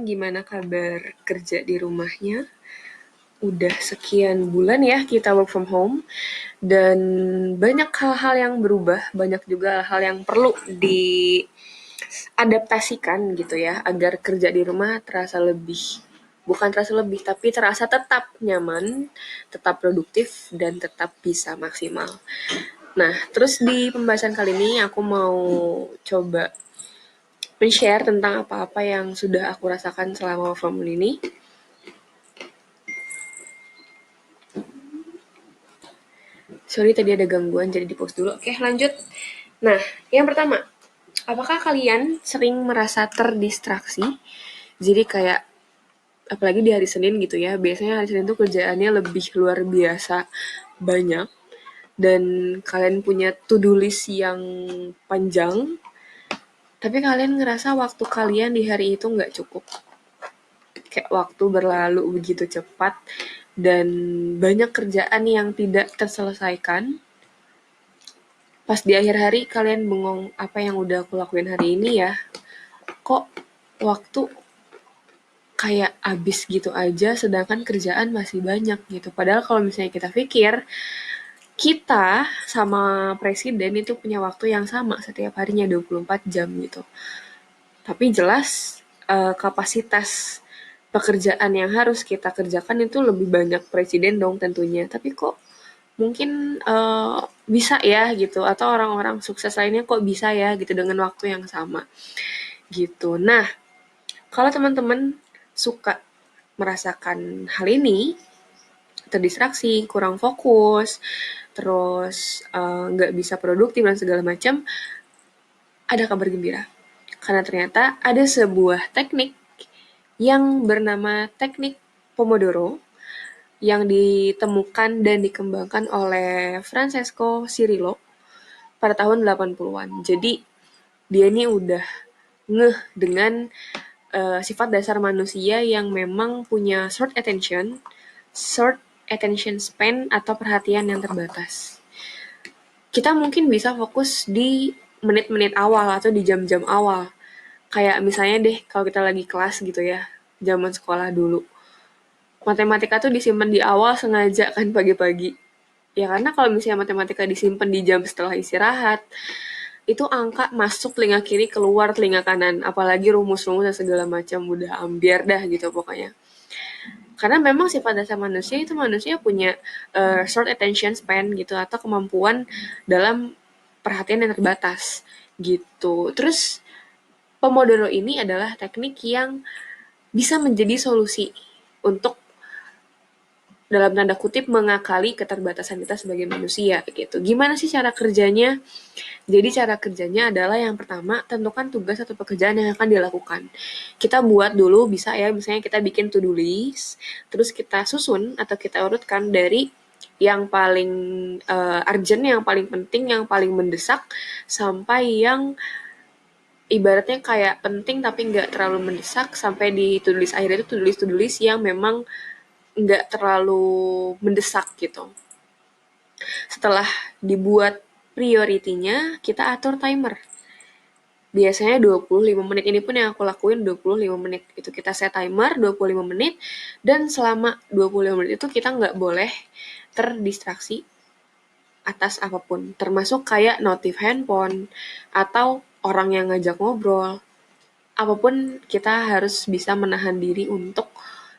Gimana kabar kerja di rumahnya? Udah sekian bulan ya kita work from home dan banyak hal-hal yang berubah, banyak juga hal yang perlu diadaptasikan gitu ya agar kerja di rumah terasa lebih bukan terasa lebih tapi terasa tetap nyaman, tetap produktif dan tetap bisa maksimal. Nah, terus di pembahasan kali ini aku mau coba men-share tentang apa-apa yang sudah aku rasakan selama work from home ini. Sorry tadi ada gangguan jadi di pause dulu. Oke, lanjut. Nah, yang pertama, apakah kalian sering merasa terdistraksi? Jadi kayak apalagi di hari Senin gitu ya. Biasanya hari Senin tuh kerjaannya lebih luar biasa banyak dan kalian punya to-do list yang panjang, tapi kalian ngerasa waktu kalian di hari itu nggak cukup. Kayak waktu berlalu begitu cepat dan banyak kerjaan yang tidak terselesaikan. Pas di akhir hari kalian bengong, apa yang udah aku lakuin hari ini ya? Kok waktu kayak abis gitu aja sedangkan kerjaan masih banyak gitu. Padahal kalau misalnya kita pikir, kita sama presiden itu punya waktu yang sama setiap harinya 24 jam gitu. Tapi jelas kapasitas pekerjaan yang harus kita kerjakan itu lebih banyak presiden dong tentunya. Tapi kok mungkin bisa ya gitu, atau orang-orang sukses lainnya kok bisa ya gitu dengan waktu yang sama gitu. Nah, kalau teman-teman suka merasakan hal ini, terdistraksi, kurang fokus, terus nggak bisa produktif dan segala macam, ada kabar gembira. Karena ternyata ada sebuah teknik yang bernama teknik Pomodoro yang ditemukan dan dikembangkan oleh Francesco Cirillo pada tahun 80-an. Jadi dia ini udah ngeh dengan sifat dasar manusia yang memang punya short attention span atau perhatian yang terbatas. Kita mungkin bisa fokus di menit-menit awal atau di jam-jam awal. Kayak misalnya deh kalau kita lagi kelas gitu ya, zaman sekolah dulu. Matematika tuh disimpan di awal sengaja kan pagi-pagi. Ya karena kalau misalnya matematika disimpan di jam setelah istirahat, itu angka masuk telinga kiri keluar telinga kanan, apalagi rumus-rumus dan segala macam udah ambiar dah gitu pokoknya. Karena memang sifat dasar manusia itu manusia punya short attention span gitu atau kemampuan dalam perhatian yang terbatas gitu. Terus Pomodoro ini adalah teknik yang bisa menjadi solusi untuk dalam tanda kutip mengakali keterbatasan kita sebagai manusia gitu. Gimana sih cara kerjanya? Jadi cara kerjanya adalah yang pertama, tentukan tugas atau pekerjaan yang akan dilakukan. Kita buat dulu bisa ya, misalnya kita bikin to-do list, terus kita susun atau kita urutkan dari yang paling urgent, yang paling penting, yang paling mendesak, sampai yang ibaratnya kayak penting tapi nggak terlalu mendesak, sampai di to-do list akhir itu to-do list yang memang nggak terlalu mendesak gitu. Setelah dibuat prioritinya, kita atur timer. Biasanya 25 menit, ini pun yang aku lakuin 25 menit. Itu kita set timer 25 menit, dan selama 25 menit itu kita nggak boleh terdistraksi atas apapun. Termasuk kayak notif handphone, atau orang yang ngajak ngobrol. Apapun kita harus bisa menahan diri untuk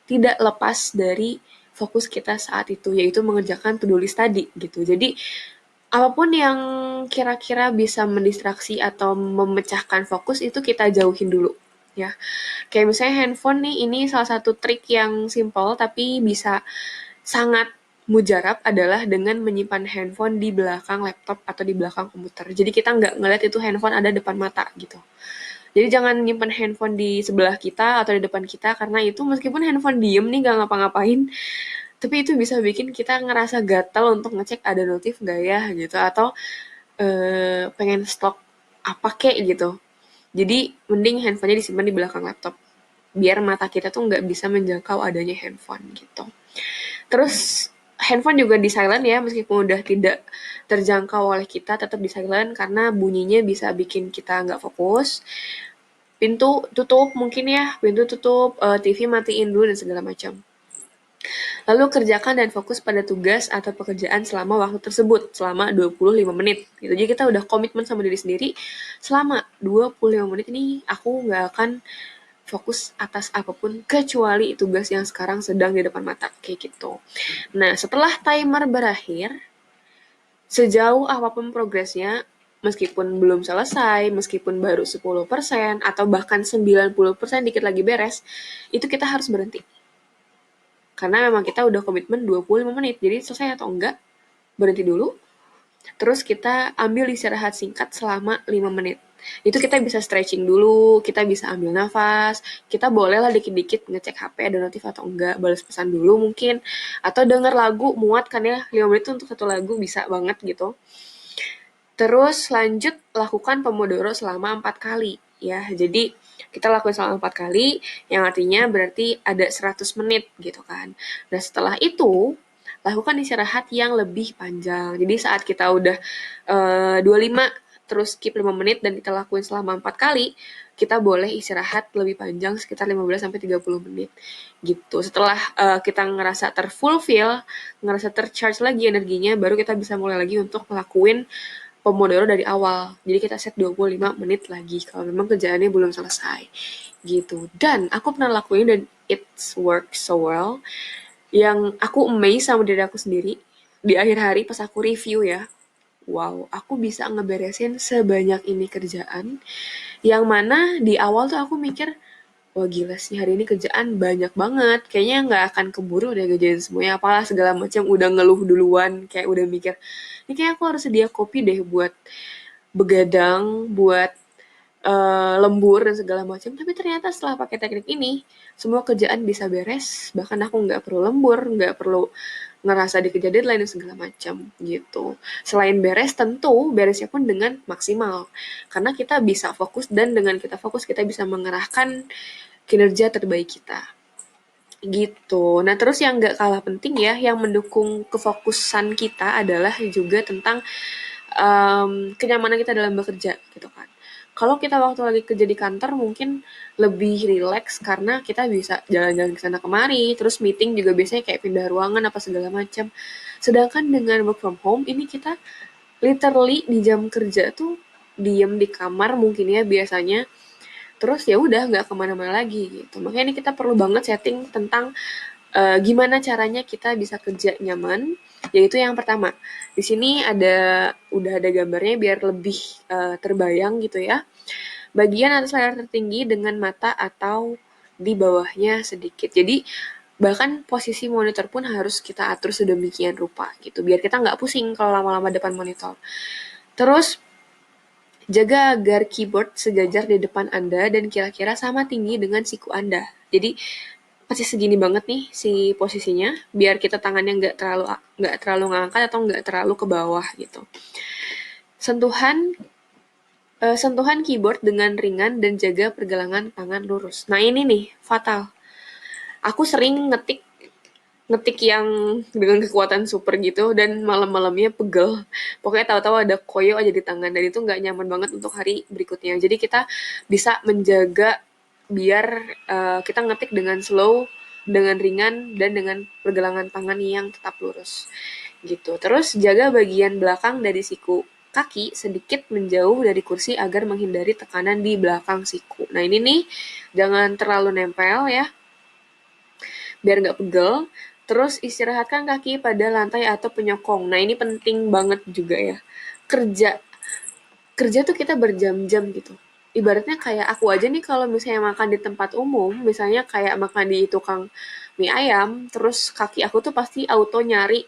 tidak lepas dari fokus kita saat itu, yaitu mengerjakan to-do list tadi gitu. Jadi apapun yang kira-kira bisa mendistraksi atau memecahkan fokus itu kita jauhin dulu ya. Kayak misalnya handphone nih, ini salah satu trik yang simple tapi bisa sangat mujarab adalah dengan menyimpan handphone di belakang laptop atau di belakang komputer. Jadi kita nggak ngeliat itu handphone ada depan mata gitu. Jadi jangan nyimpen handphone di sebelah kita atau di depan kita, karena itu meskipun handphone diem nih gak ngapa-ngapain, tapi itu bisa bikin kita ngerasa gatal untuk ngecek ada notif gak ya gitu, atau pengen stok apa kek gitu. Jadi mending handphonenya disimpan di belakang laptop biar mata kita tuh nggak bisa menjangkau adanya handphone gitu. Terus handphone juga di silent ya, meskipun udah tidak terjangkau oleh kita tetap di silent karena bunyinya bisa bikin kita nggak fokus. pintu tutup mungkin ya, pintu tutup, TV matiin dulu dan segala macam. Lalu kerjakan dan fokus pada tugas atau pekerjaan selama waktu tersebut, selama 25 menit. Gitu. Jadi kita udah komitmen sama diri sendiri, selama 25 menit ini aku nggak akan fokus atas apapun kecuali tugas yang sekarang sedang di depan mata, kayak gitu. Nah, setelah timer berakhir, sejauh apapun progresnya, meskipun belum selesai, meskipun baru 10%, atau bahkan 90% dikit lagi beres, itu kita harus berhenti. Karena memang kita udah komitmen 25 menit, jadi selesai atau enggak, berhenti dulu, terus kita ambil istirahat singkat selama 5 menit. Itu kita bisa stretching dulu, kita bisa ambil nafas, kita bolehlah dikit-dikit ngecek HP ada notif atau enggak, balas pesan dulu mungkin, atau denger lagu, muat kan ya, 5 menit untuk satu lagu bisa banget gitu. Terus lanjut lakukan Pomodoro selama 4 kali ya. Jadi kita lakukan selama 4 kali, yang artinya berarti ada 100 menit gitu kan. Nah setelah itu, lakukan istirahat yang lebih panjang. Jadi saat kita udah 25, terus skip 5 menit dan kita lakuin selama 4 kali, kita boleh istirahat lebih panjang sekitar 15-30 menit gitu. Setelah kita ngerasa terfulfill, ngerasa tercharge lagi energinya, baru kita bisa mulai lagi untuk ngelakuin Pomodoro dari awal. Jadi kita set 25 menit lagi kalau memang kerjaannya belum selesai. Gitu. Dan aku pernah lakuin dan it's works so well. Yang aku amazed sama diri aku sendiri di akhir hari pas aku review ya. Wow, aku bisa ngeberesin sebanyak ini kerjaan. Yang mana di awal tuh aku mikir, wah gila sih hari ini kerjaan banyak banget. Kayaknya nggak akan keburu udah ngerjain semuanya. Apalah segala macam udah ngeluh duluan. Kayak udah mikir, ini kayak aku harus sedia kopi deh buat begadang, buat lembur dan segala macam. Tapi ternyata setelah pakai teknik ini, semua kerjaan bisa beres. Bahkan aku nggak perlu lembur, nggak perlu ngerasa dikejar deadline dan segala macam gitu. Selain beres, tentu beresnya pun dengan maksimal. Karena kita bisa fokus dan dengan kita fokus kita bisa mengerahkan kinerja terbaik kita. Gitu. Nah, terus yang nggak kalah penting ya, yang mendukung kefokusan kita adalah juga tentang kenyamanan kita dalam bekerja gitu kan. Kalau kita waktu lagi kerja di kantor mungkin lebih rileks karena kita bisa jalan-jalan ke sana kemari, terus meeting juga biasanya kayak pindah ruangan apa segala macam. Sedangkan dengan work from home ini kita literally di jam kerja tuh diem di kamar mungkin ya biasanya, terus ya udah nggak kemana-mana lagi gitu. Makanya ini kita perlu banget setting tentang gimana caranya kita bisa kerja nyaman, yaitu yang pertama. Di sini udah ada gambarnya biar lebih terbayang gitu ya. Bagian atas layar tertinggi dengan mata atau di bawahnya sedikit. Jadi bahkan posisi monitor pun harus kita atur sedemikian rupa gitu, biar kita nggak pusing kalau lama-lama depan monitor. Terus jaga agar keyboard sejajar di depan Anda dan kira-kira sama tinggi dengan siku Anda. Jadi pasti segini banget nih si posisinya, biar kita tangannya nggak terlalu ngangkat atau nggak terlalu ke bawah gitu. Sentuhan keyboard dengan ringan dan jaga pergelangan tangan lurus. Nah ini nih fatal. Aku sering ngetik ngetik yang dengan kekuatan super gitu dan malam-malamnya pegel. Pokoknya tahu-tahu ada koyo aja di tangan dan itu nggak nyaman banget untuk hari berikutnya. Jadi kita bisa menjaga biar kita ngetik dengan slow, dengan ringan dan dengan pergelangan tangan yang tetap lurus gitu. Terus jaga bagian belakang dari siku kaki sedikit menjauh dari kursi agar menghindari tekanan di belakang siku. Nah ini nih jangan terlalu nempel ya, biar nggak pegel. Terus istirahatkan kaki pada lantai atau penyokong. Nah ini penting banget juga ya. Kerja kerja tuh kita berjam-jam gitu. Ibaratnya kayak aku aja nih kalau misalnya makan di tempat umum, misalnya kayak makan di tukang mie ayam, terus kaki aku tuh pasti auto nyari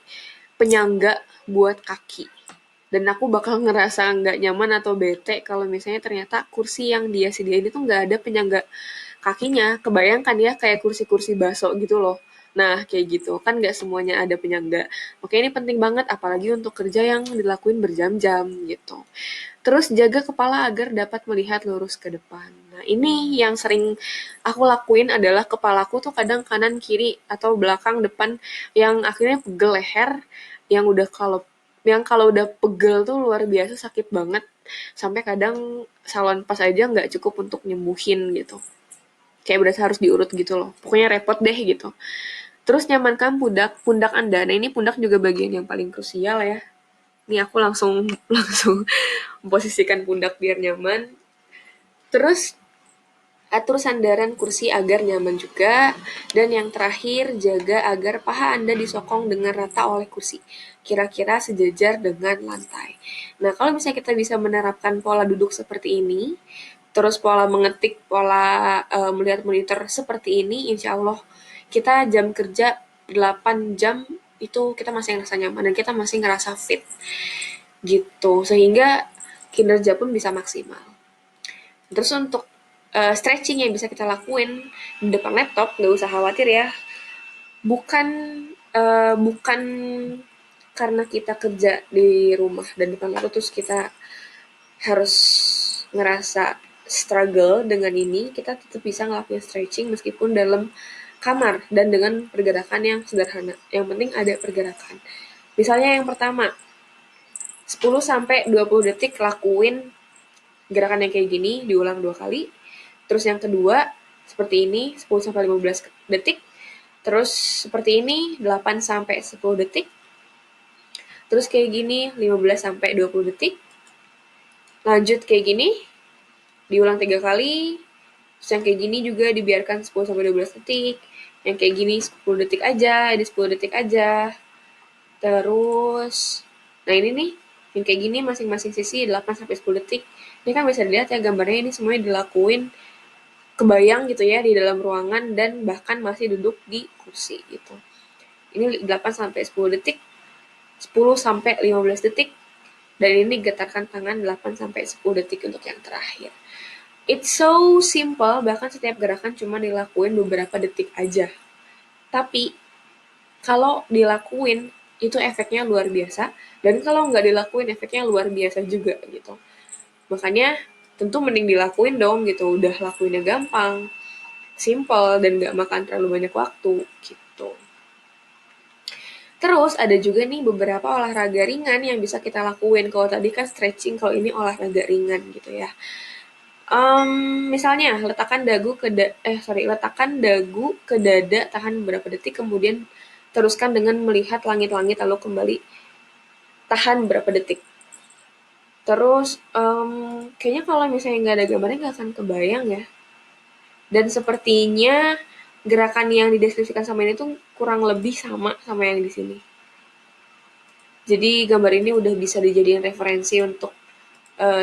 penyangga buat kaki. Dan aku bakal ngerasa nggak nyaman atau bete kalau misalnya ternyata kursi yang dia sediain itu nggak ada penyangga kakinya. Kebayangkan ya kayak kursi-kursi baso gitu loh. Nah, kayak gitu. Kan nggak semuanya ada penyangga. Oke, ini penting banget apalagi untuk kerja yang dilakuin berjam-jam gitu. Terus jaga kepala agar dapat melihat lurus ke depan. Nah, ini yang sering aku lakuin adalah kepalaku tuh kadang kanan kiri atau belakang depan yang akhirnya pegel leher, yang udah kalau udah pegel tuh luar biasa sakit banget. Sampai kadang salon pas aja nggak cukup untuk nyembuhin gitu. Kayak berasa harus diurut gitu loh. Pokoknya repot deh gitu. Terus nyamankan pundak Anda. Nah, ini pundak juga bagian yang paling krusial ya. Ini aku langsung langsung posisikan pundak biar nyaman. Terus atur sandaran kursi agar nyaman juga. Dan yang terakhir, jaga agar paha Anda disokong dengan rata oleh kursi. Kira-kira sejajar dengan lantai. Nah, kalau misalnya kita bisa menerapkan pola duduk seperti ini, terus pola mengetik, pola melihat monitor seperti ini, insya Allah kita jam kerja 8 jam itu kita masih ngerasa nyaman dan kita masih ngerasa fit gitu. Sehingga kinerja pun bisa maksimal. Terus untuk stretching yang bisa kita lakuin di depan laptop, nggak usah khawatir ya. Bukan karena kita kerja di rumah dan depan laptop terus kita harus ngerasa struggle dengan ini, kita tetap bisa ngelakuin stretching meskipun dalam kamar dan dengan pergerakan yang sederhana. Yang penting ada pergerakan. Misalnya yang pertama, 10 sampai 20 detik lakuin gerakan yang kayak gini diulang 2 kali. Terus yang kedua seperti ini 10 sampai 15 detik. Terus seperti ini 8 sampai 10 detik. Terus kayak gini 15 sampai 20 detik. Lanjut kayak gini diulang 3 kali. Terus yang kayak gini juga dibiarkan 10 sampai 12 detik. Yang kayak gini 10 detik aja, ini 10 detik aja. Terus nah ini nih yang kayak gini masing-masing sisi 8 sampai 10 detik. Ini kan bisa dilihat ya gambarnya ini semuanya dilakuin kebayang gitu ya di dalam ruangan dan bahkan masih duduk di kursi gitu. Ini 8 sampai 10 detik, 10 sampai 15 detik, dan ini getarkan tangan 8 sampai 10 detik untuk yang terakhir. It's so simple, bahkan setiap gerakan cuma dilakuin beberapa detik aja. Tapi kalau dilakuin itu efeknya luar biasa, dan kalau nggak dilakuin efeknya luar biasa juga gitu. Makanya tentu mending dilakuin dong gitu, udah lakuinnya gampang, simple, dan nggak makan terlalu banyak waktu gitu. Terus ada juga nih beberapa olahraga ringan yang bisa kita lakuin. Kalau tadi kan stretching, kalau ini olahraga ringan gitu ya. Misalnya letakkan dagu ke dada, tahan beberapa detik, kemudian teruskan dengan melihat langit-langit lalu kembali tahan beberapa detik. Terus kayaknya kalau misalnya nggak ada gambarnya nggak akan kebayang ya. Dan sepertinya gerakan yang dideskripsikan sama ini tuh kurang lebih sama sama yang di sini. Jadi gambar ini udah bisa dijadiin referensi untuk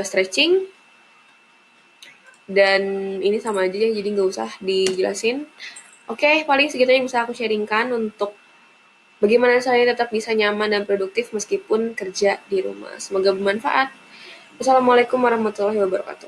stretching. Dan ini sama aja ya, jadi nggak usah dijelasin. Oke, paling segitu yang bisa aku sharingkan untuk bagaimana saya tetap bisa nyaman dan produktif meskipun kerja di rumah. Semoga bermanfaat. Wassalamualaikum warahmatullahi wabarakatuh.